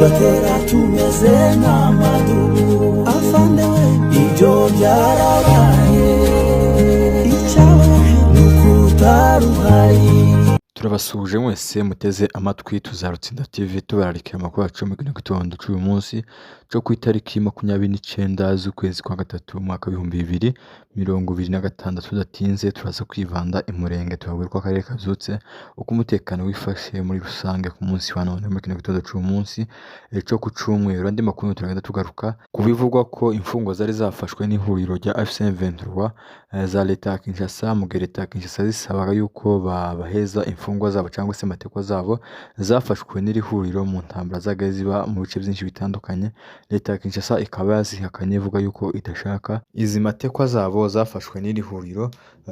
tugatera tumeze nk'amadubu afande we ibyo byarabaye icyabaye ni ukutaruhari. Turabasuhuje mwese muteze amatwi Tuzarutsinda TV tubararikira amakuru yacu mu gitondo cy'uyu munsi cyo ku itariki 29 z'ukwezi kwa gatatu umwaka w'2026. Tudatinze turaza kwivanda imurenge tubabwira ko akarere kazutse uko umutekano wifashe muri rusange ku munsi wa none mu gitondo cy'uyu munsi cyo ku cyumweru. Andi makuru turagenda tugaruka kubivugwa ko imfungwa zari zafashwe n'ihuriro rya AFC/M23 za leta ya Kinshasa, mu gihe leta ya Kinshasa zisabaga yuko baheza imfungwa zabo cyangwa se amatekwa zabo zafashwe n'iri huriro mu ntambara zagaye ziba mu bice byinshi bitandukanye. Leta ya Kinshasa ikaba yazihakanye ivuga yuko idashaka izi matekwa zabo zafashwe n'iri huriro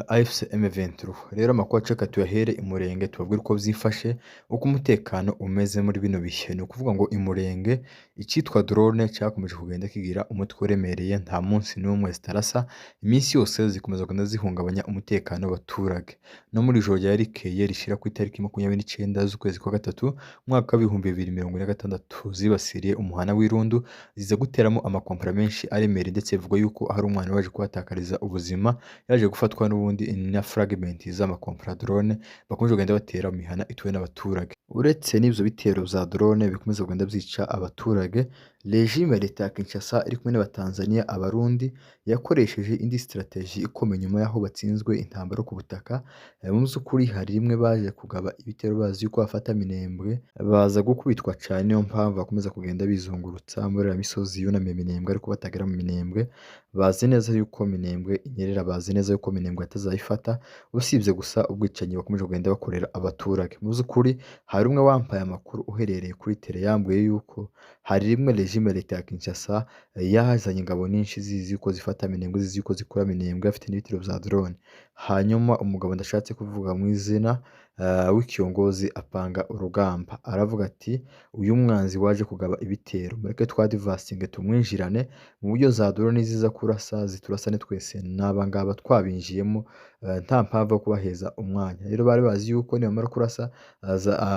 AFC/M23. Rero amakuru aceka tuyahere imurenge tubabwira uko byifashe uko umutekano umeze muri bino bihe. Ni ukuvuga ngo imurenge icyitwa drone cyakomeje kugenda kigira umutwe uremereye, nta munsi n'umwe zitarasa, iminsi yose zikomeza kugenda zihungabanya umutekano w'abaturage. No muri ijoro rya rikeye rishira ku itariki 29 z'ukwezi kwa gatatu umwaka wa 2026 zibasiriye umuhana w'Irundu ziza guteramo amakompara menshi aremereye, ndetse bivugwa yuko hari umwana waje kuhatakariza ubuzima yaje gufatwa n'ubundi na fragment z'amakompara drone bakomeje kugenda batera mu mihana ituwe n'abaturage. Uretse n'ibyo bitero za drone bikomeza kugenda byica abaturage, regime ya leta ya Kinshasa iri kumwe n'abatanzania abarundi yakoresheje indi strategy ikomeye nyuma y'aho batsinzwe intambara ku butaka. Mu by'ukuri hari rimwe baje kugaba ibitero bazi yuko bafata Minembwe, baza gukubitwa cyane, niyo mpamvu bakomeza kugenda bizungurutsa muri la misozi yunamiye Minembwe ariko batagera mu Minembwe. Bazi neza yuko Minembwe inyerera, bazi neza yuko Minembwe atazayifata, usibye gusa ubwicanyi bakomeje kugenda bakorera abaturage. Mu by'ukuri hari umwe wampaye amakuru uherereye kuri tele yambuye yuko hari rimwe regime leta ya Kinshasa yazanye ingabo nyinshi zizi yuko zifata Minembwe, zizi yuko zikora Minembwe afite n'ibitero bya drone. Hanyuma umugabo ndashatse kuvuga mu izina w'ikiyongozi apanga urugamba, aravuga ati uyu mwanzi waje kugaba ibitero mureke twadivastinge tumwinjirane mu buryo za drone ziza kurasa ziturasane twese n'abangaba twabinjiyemo, nta mpamvu yo kubaheza umwanya. Rero bari bazi yuko nibamara kurasa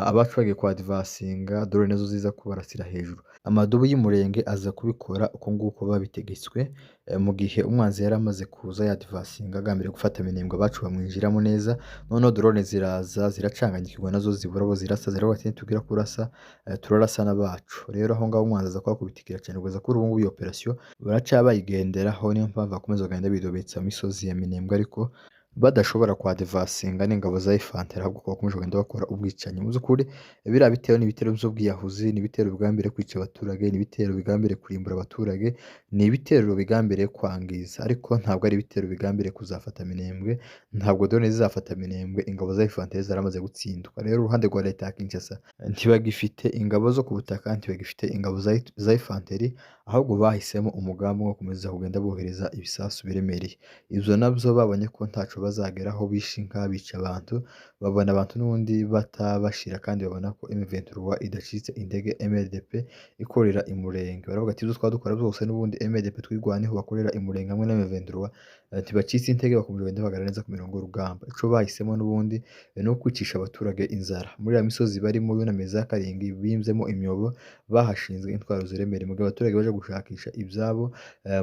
abacu bagiye kwadivastinga drone nazo ziza kubarasira hejuru. Amadubu y'umurenge aza kubikora uko nguko babitegetswe, mu gihe umwanzi yari amaze kuza yadivasinga agambiriye gufata Minembwe abacu bamwinjiramo neza. Noneho drone ziraza ziracanganyikirwa nazo zibura abo zirasa, ziravuga ati tubwira kurasa turarasa n'abacu. Rero aho ngaho umwanzi aza kubakubitikira cyane kugeza kuri ubu ngubu iyo operation baraca bayigenderaho, niyo mpamvu bakomeza kugenda bidobetsa mu misozi ya Minembwe ariko badashobora kwadivasinga n'ingabo za infantry, ahubwo bakomeje kugenda bakora ubwicanyi. Mu by'ukuri biriya bitero ni ibitero by'ubwiyahuzi, ni ibitero bigambiriye kwica abaturage, ni ibitero bigambiriye kurimbura abaturage, ni ibitero bigambiriye kwangiza, ariko ntabwo ari ibitero bigambiriye kuzafata Minembwe. Ntabwo drone zizafata Minembwe, ingabo za infantry zaramaze gutsindwa. Rero uruhande rwa leta ya Kinshasa ntibagifite ingabo zo ku butaka, ntibagifite ingabo za infantry, ahubwo bahisemo umugambi wo gukomeza kugenda bohereza ibisasu biremereye. Ibyo nabyo babonye ko ntaco bazageraho, bishe inka, bica abantu, babona abantu n'ubundi batabashira, kandi babona ko M23 idacitse indege MLDP ikorera imurenge. Baravuga ati ibyo twadukora byose n'ubundi MLDP twigwaneho bakorera imurenge hamwe na M23 ntibacitse intege, bakomeje kugenda bagaragara neza ku mirongo y'urugamba. Ico bahisemo n'ubundi no kwicisha abaturage inzara muri ya misozi barimo yunamiye za Karingi bimzemo imyobo, bahashinzwe intwaro ziremereye mu gihe abaturage baje gushakisha ibyabo,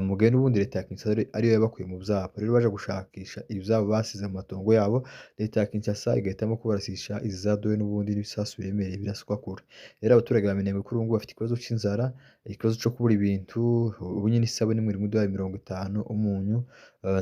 mu gihe n'ubundi leta ya Kinshasa ariyo yabakuye mu byabo. Rero baje gushakisha ibyabo basize mu matongo yabo, leta ya Kinshasa igahitamo kubarasisha izi za drone n'ubundi n'ibisasu biremereye birasukwa kure. Rero abaturage ba Minembwe kuri ubu ngubu bafite ikibazo cy'inzara, ikibazo cyo kubura ibintu, ubu nyine isabune imwe rimwe $50, umunyu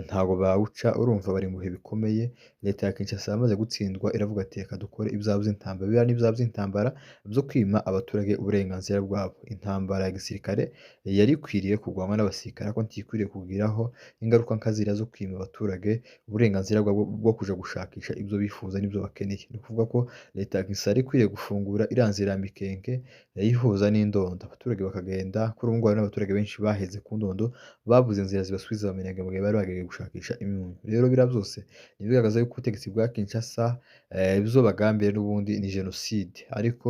ntago bawuca, urumva bari mu bihe bikomeye. Leta ya Kinshasa yamaze gutsindwa, iravuga ati reka dukore ibyabo by'intambara. Biriya ni ibyabo by'intambara byo kwima abaturage uburenganzira bwabo. Intambara ya gisirikare yari ikwiriye kurwanwa n'abasirikare, ariko ntikwiriye kugiraho ingaruka nkazira zo kwima abaturage uburenganzira bwo kuja gushakisha ibyo bifuza n'ibyo bakeneye. Ni ukuvuga ko leta ya Kinshasa yari ikwiriye gufungura iriya nzira ya Mikenke yayihuza n'indondo, abaturage bakagenda. Kuri ubu ngubu n'abaturage benshi baheze ku ndondo, babuze inzira zibasubiza mu Minembwe mu gihe bari bagiye gushakisha imyunyu. Rero biriya byose ni bigaragaza yuko ubutegetsi bwa Kinshasa ibyo bagambiriye n'ubundi ni jenoside, ariko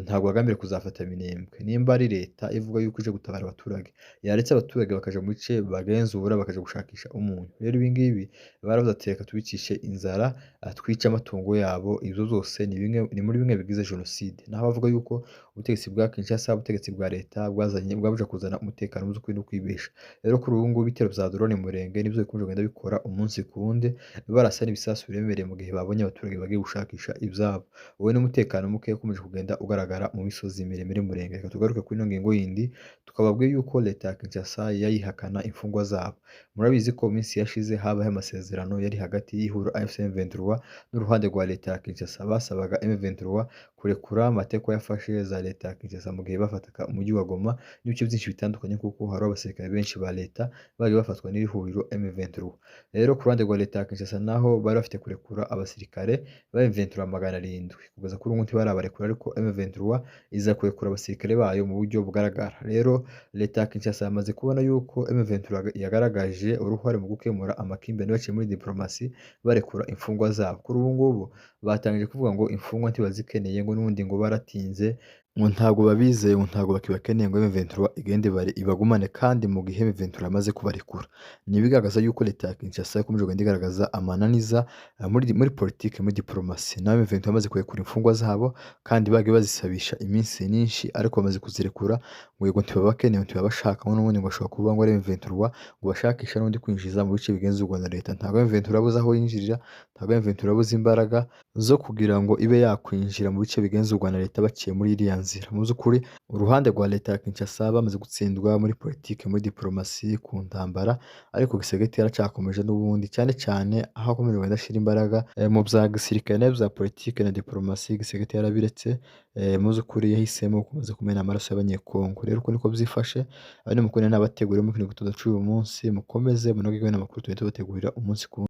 ntabwo bagambiriye kuzafata Minembwe. Nimba ari leta ivuga yuko ije gutabara abaturage, yaretse abaturage bakaja mu bice bagenzura bakaja gushakisha umunyu. Rero ibi ngibi baravuze ati bati reka tubicishe inzara, twice amatungo yabo, ivyo vyose ni muri bimwe bigize jenoside. Naho bavuga yuko ubutegetsi bwa Kinshasa, ubutegetsi bwa leta bwaje kuzana umutekano mu vy'ukuri no kwibesha. Rero kuri ubu ngubu ibitero vya drone Murenge nivyo bikomeje kugenda bikora umunsi ku wundi, barasa n'ibisasu biremereye mu gihe babonye abaturage bagiye gushakisha ivyabo. Uwo ni umutekano muke ukomeje kugenda ugaragara mu misozi miremire Murenge. Reka tugaruke kuri ino ngingo yindi, tukababwiye yuko leta ya Kinshasa yayihakana imfungwa zabo. Murabizi ko mu minsi yashize habaye amasezerano yari hagati y'ihuriro AFC M23 n'uruhande rwa leta ya Kinshasa, basabaga M23 kurekura amateko yafashe za leta ya Kinshasa mu gihe bafataga umujyi wa Goma n'ibice byinshi bitandukanye, kuko hari abasirikare benshi ba leta bagiye bafatwa n'iri huriro M23. Rero ku ruhande rwa leta ya Kinshasa naho bari bafite kurekura abasirikare ba M23 700. Kugeza kuri ubu ntibarabarekura, ariko M23 iza kurekura abasirikare bayo mu buryo bugaragara. Rero leta ya Kinshasa yamaze kubona yuko M23 yagaragaje uruhare mu gukemura amakimbirane baciye muri diplomasi, barekura imfungwa zabo. Kuri ubu ngubu batangije kuvuga ngo imfungwa ntibazikeneye, ngo n'ubundi ngo baratinze, ngo ntabwo babizeye, ngo ntabwo bakibakeneye, ngo M23 igende ibagumane, kandi mu gihe M23 yamaze kubarekura. Ni ibigaragaza yuko leta ya Kinshasa ikomeje kugenda igaragaza amananiza muri politike, muri diplomasi. Naho M23 yamaze kurekura imfungwa zabo, kandi bagiye bazisabisha iminsi myinshi, ariko bamaze kuzirekura ngo yego ntibabakeneye, ntibabashaka, ngo n'ubundi ngo bashobora kuvuga ngo ari M23 ngo bashakisha n'undi kwinjiza mu bice bigenzurwa na leta. Ntabwo M23 abuze aho yinjirira, ntabwo M23 abuze imbaraga zo kugira ngo ibe yakwinjira mu bice bigenzurwa na leta baciye muri iriya nzira. Mu by'ukuri uruhande rwa leta ya Kinshasa bamaze gutsindwa muri politike, muri diplomasi, ku ntambara, ariko Gisegeti yaracakomeje n'ubundi, cyane cyane aho akomeje kugenda ashyira imbaraga mu bya gisirikare n'ibya politike na diplomasi. Gisegeti yarabiretse, mu by'ukuri yahisemo gukomeza kumena amaraso y'abanyekongo. Rero uko niko byifashe, abari mukunda n'abategura muri kino gitondo cy'uyu munsi, mukomeze munogerwe n'amakuru tugenda tubategurira umunsi ku wundi.